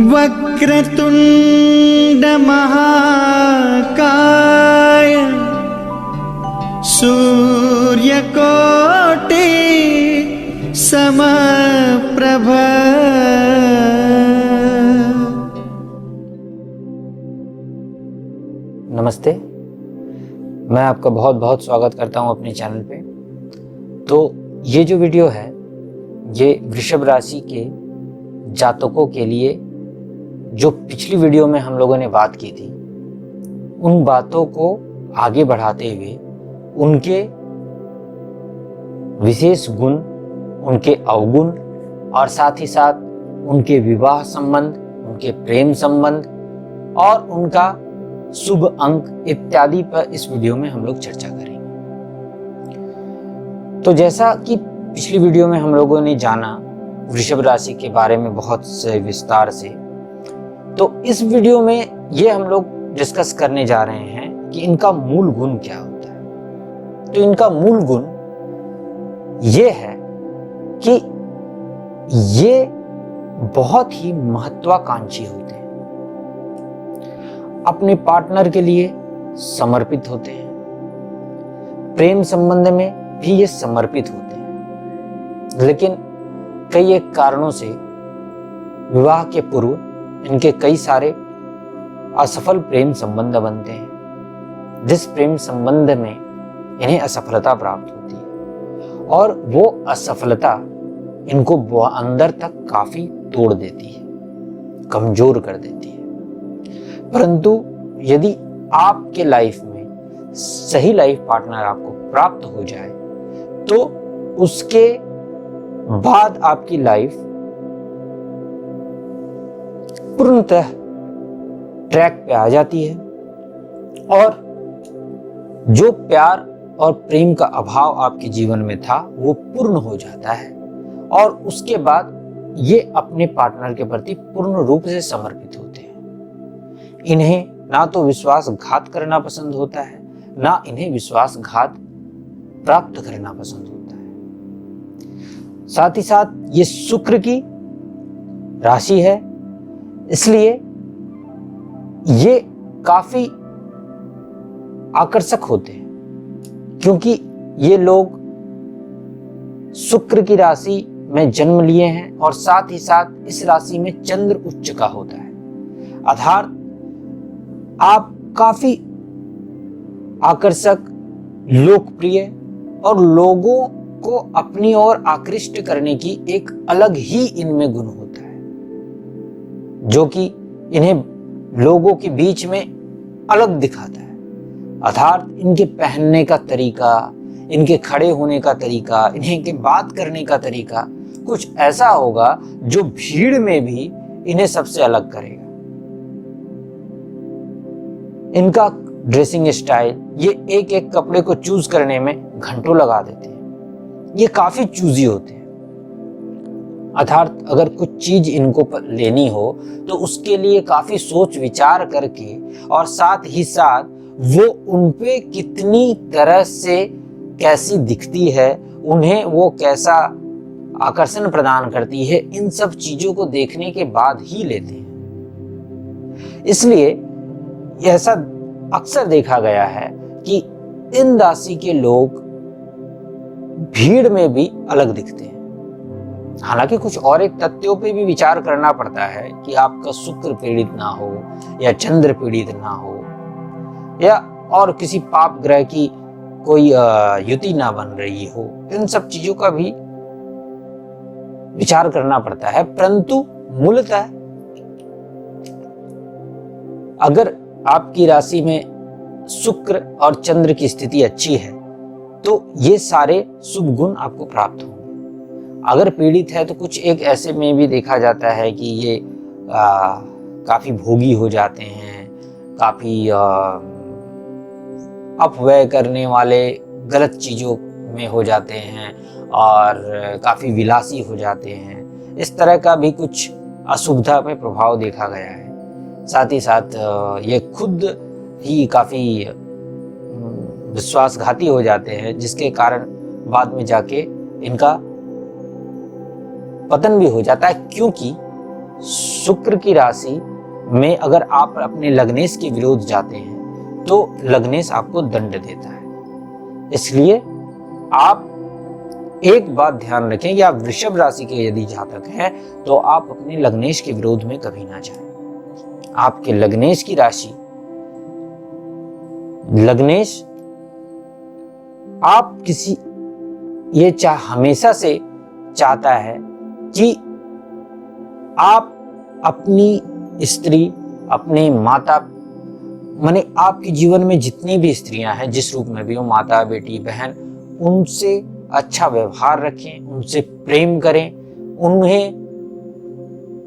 वक्रतुंड महाकाय सूर्यकोटि समप्रभ। नमस्ते, मैं आपका बहुत बहुत स्वागत करता हूं अपने चैनल पे। तो ये जो वीडियो है ये वृषभ राशि के जातकों के लिए, जो पिछली वीडियो में हम लोगों ने बात की थी, उन बातों को आगे बढ़ाते हुए उनके विशेष गुण, उनके अवगुण और साथ ही साथ उनके विवाह संबंध, उनके प्रेम संबंध और उनका शुभ अंक इत्यादि पर इस वीडियो में हम लोग चर्चा करेंगे। तो जैसा कि पिछली वीडियो में हम लोगों ने जाना वृषभ राशि के बारे में बहुत से विस्तार से, तो इस वीडियो में ये हम लोग डिस्कस करने जा रहे हैं कि इनका मूल गुण क्या होता है। तो इनका मूल गुण ये है कि ये बहुत ही महत्वाकांक्षी होते हैं, अपने पार्टनर के लिए समर्पित होते हैं, प्रेम संबंध में भी ये समर्पित होते हैं। लेकिन कई एक कारणों से विवाह के पूर्व इनके कई सारे असफल प्रेम संबंध बनते हैं, जिस प्रेम संबंध में इन्हें असफलता प्राप्त होती है और वो असफलता इनको अंदर तक काफी तोड़ देती है, कमजोर कर देती है। परंतु यदि आपके लाइफ में सही लाइफ पार्टनर आपको प्राप्त हो जाए तो उसके बाद आपकी लाइफ पूर्णतः ट्रैक पे आ जाती है और जो प्यार और प्रेम का अभाव आपके जीवन में था वो पूर्ण हो जाता है और उसके बाद ये अपने पार्टनर के प्रति पूर्ण रूप से समर्पित होते हैं। इन्हें ना तो विश्वासघात करना पसंद होता है, ना इन्हें विश्वासघात प्राप्त करना पसंद होता है। साथ ही साथ ये शुक्र की राशि है, इसलिए ये काफी आकर्षक होते हैं, क्योंकि ये लोग शुक्र की राशि में जन्म लिए हैं और साथ ही साथ इस राशि में चंद्र उच्च का होता है। अर्थात आप काफी आकर्षक, लोकप्रिय और लोगों को अपनी ओर आकृष्ट करने की एक अलग ही इनमें गुण होता है, जो कि इन्हें लोगों के बीच में अलग दिखाता है। अर्थात इनके पहनने का तरीका, इनके खड़े होने का तरीका, इनके बात करने का तरीका कुछ ऐसा होगा जो भीड़ में भी इन्हें सबसे अलग करेगा। इनका ड्रेसिंग स्टाइल, ये एक एक कपड़े को चूज करने में घंटों लगा देते हैं। ये काफी चूजी होते हैं। अर्थात अगर कुछ चीज इनको लेनी हो तो उसके लिए काफी सोच विचार करके और साथ ही साथ वो उनपे कितनी तरह से कैसी दिखती है, उन्हें वो कैसा आकर्षण प्रदान करती है, इन सब चीजों को देखने के बाद ही लेते हैं। इसलिए ऐसा अक्सर देखा गया है कि इन राशि के लोग भीड़ में भी अलग दिखते हैं। हालांकि कुछ और एक तथ्यों पे भी विचार करना पड़ता है कि आपका शुक्र पीड़ित ना हो या चंद्र पीड़ित ना हो या और किसी पाप ग्रह की कोई युति ना बन रही हो, इन सब चीजों का भी विचार करना पड़ता है। परंतु मूलतः अगर आपकी राशि में शुक्र और चंद्र की स्थिति अच्छी है तो ये सारे शुभ गुण आपको प्राप्त होंगे। अगर पीड़ित है तो कुछ एक ऐसे में भी देखा जाता है कि ये काफी भोगी हो जाते हैं, काफी अपव्यय करने वाले गलत चीजों में हो जाते हैं और काफी विलासी हो जाते हैं। इस तरह का भी कुछ अशुभता पे प्रभाव देखा गया है। साथ ही साथ ये खुद ही काफी विश्वासघाती हो जाते हैं, जिसके कारण बाद में जाके इनका पतन भी हो जाता है, क्योंकि शुक्र की राशि में अगर आप अपने लग्नेश के विरोध जाते हैं तो लग्नेश आपको दंड देता है। इसलिए आप एक बात ध्यान रखें कि आप वृषभ राशि के यदि जातक हैं तो आप अपने लग्नेश के विरोध में कभी ना जाएं। आपके लग्नेश की राशि, लग्नेश आप किसी ये हमेशा से चाहता है कि आप अपनी स्त्री, अपने माता, माने आपके जीवन में जितनी भी स्त्रियां हैं, जिस रूप में भी हो, माता, बेटी, बहन, उनसे अच्छा व्यवहार रखें, उनसे प्रेम करें, उन्हें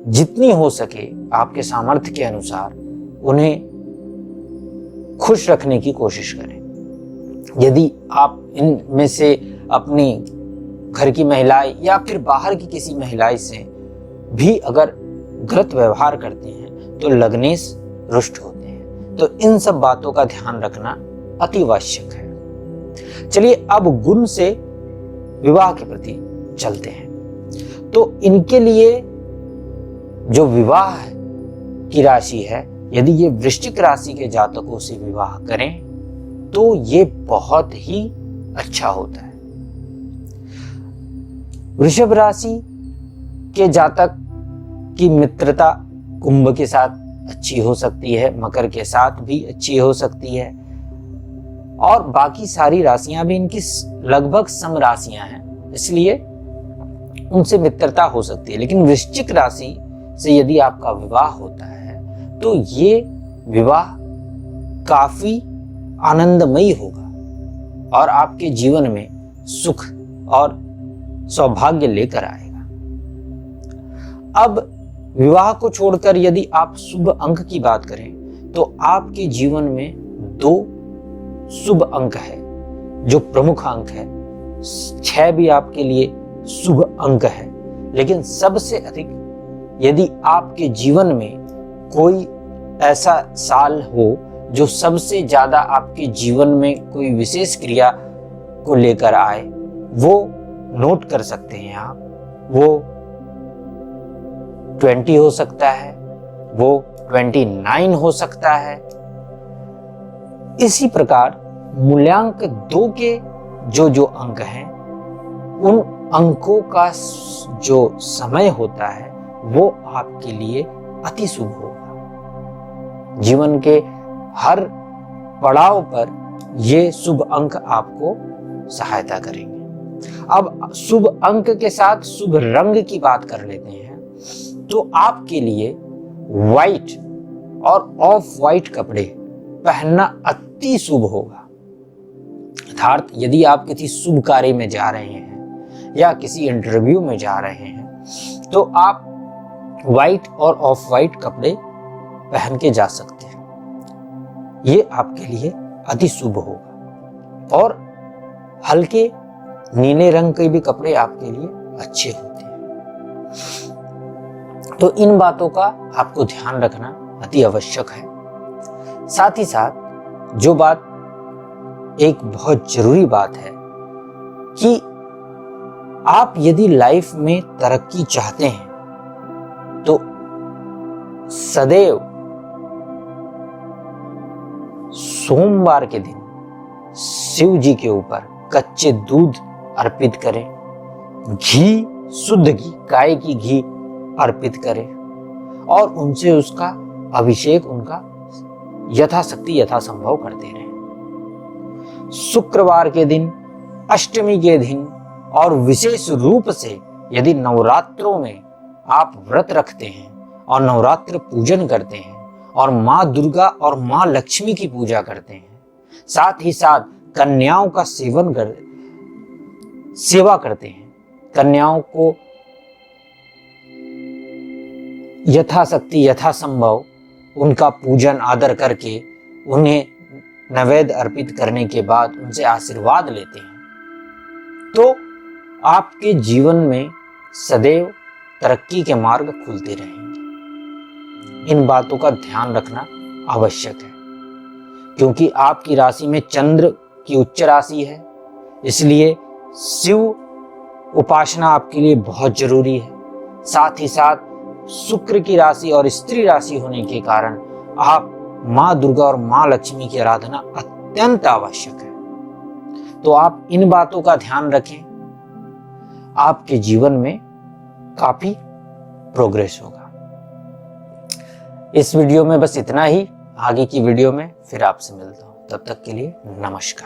जितनी हो सके आपके सामर्थ्य के अनुसार उन्हें खुश रखने की कोशिश करें। यदि आप इनमें से अपनी घर की महिलाएं या फिर बाहर की किसी महिला से भी अगर गलत व्यवहार करते हैं तो लग्नेश रुष्ट होते हैं। तो इन सब बातों का ध्यान रखना अति आवश्यक है। चलिए अब गुण से विवाह के प्रति चलते हैं। तो इनके लिए जो विवाह की राशि है, यदि ये वृश्चिक राशि के जातकों से विवाह करें तो ये बहुत ही अच्छा होता है। वृषभ राशि के जातक की मित्रता कुंभ के साथ अच्छी हो सकती है, मकर के साथ भी अच्छी हो सकती है, और बाकी सारी राशियां भी इनकी लगभग सम राशियां हैं, इसलिए उनसे मित्रता हो सकती है। लेकिन वृश्चिक राशि से यदि आपका विवाह होता है तो ये विवाह काफी आनंदमयी होगा और आपके जीवन में सुख और सौभाग्य लेकर आएगा। अब विवाह को छोड़कर यदि आप शुभ अंक की बात करें तो आपके जीवन में 2 शुभ अंक है जो प्रमुख अंक है। 6 भी आपके लिए शुभ अंक है, लेकिन सबसे अधिक यदि आपके जीवन में कोई ऐसा साल हो जो सबसे ज्यादा आपके जीवन में कोई विशेष क्रिया को लेकर आए, वो नोट कर सकते हैं आप। वो 20 हो सकता है, वो 29 हो सकता है। इसी प्रकार मूल्यांक 2 के जो अंक हैं, उन अंकों का जो समय होता है वो आपके लिए अति शुभ होगा। जीवन के हर पड़ाव पर ये शुभ अंक आपको सहायता करेंगे। अब शुभ अंक के साथ शुभ रंग की बात कर लेते हैं। तो आपके लिए व्हाइट और ऑफ व्हाइट कपड़े पहनना अति शुभ होगा। अर्थात यदि आप किसी शुभ कार्य में जा रहे हैं या किसी इंटरव्यू में जा रहे हैं तो आप व्हाइट और ऑफ व्हाइट कपड़े पहन के जा सकते हैं। ये आपके लिए अति शुभ होगा। और हल्के नीले रंग के भी कपड़े आपके लिए अच्छे होते हैं। तो इन बातों का आपको ध्यान रखना अति आवश्यक है। साथ ही साथ जो बात एक बहुत जरूरी बात है कि आप यदि लाइफ में तरक्की चाहते हैं तो सदैव सोमवार के दिन शिव जी के ऊपर कच्चे दूध अर्पित करें, घी, शुद्ध घी, गाय की घी अर्पित करें और उनसे उसका अभिषेक उनका यथाशक्ति यथासंभव करते रहें। शुक्रवार के दिन, अष्टमी के दिन और विशेष रूप से यदि नवरात्रों में आप व्रत रखते हैं और नवरात्र पूजन करते हैं और माँ दुर्गा और माँ लक्ष्मी की पूजा करते हैं, साथ ही साथ कन्याओं का सेवा करते हैं, कन्याओं को यथाशक्ति यथासंभव उनका पूजन आदर करके उन्हें नैवेद्य अर्पित करने के बाद उनसे आशीर्वाद लेते हैं, तो आपके जीवन में सदैव तरक्की के मार्ग खुलते रहेंगे। इन बातों का ध्यान रखना आवश्यक है क्योंकि आपकी राशि में चंद्र की उच्च राशि है, इसलिए शिव उपासना आपके लिए बहुत जरूरी है। साथ ही साथ शुक्र की राशि और स्त्री राशि होने के कारण आप माँ दुर्गा और माँ लक्ष्मी की आराधना अत्यंत आवश्यक है। तो आप इन बातों का ध्यान रखें, आपके जीवन में काफी प्रोग्रेस होगा। इस वीडियो में बस इतना ही। आगे की वीडियो में फिर आपसे मिलता हूं। तब तक के लिए नमस्कार।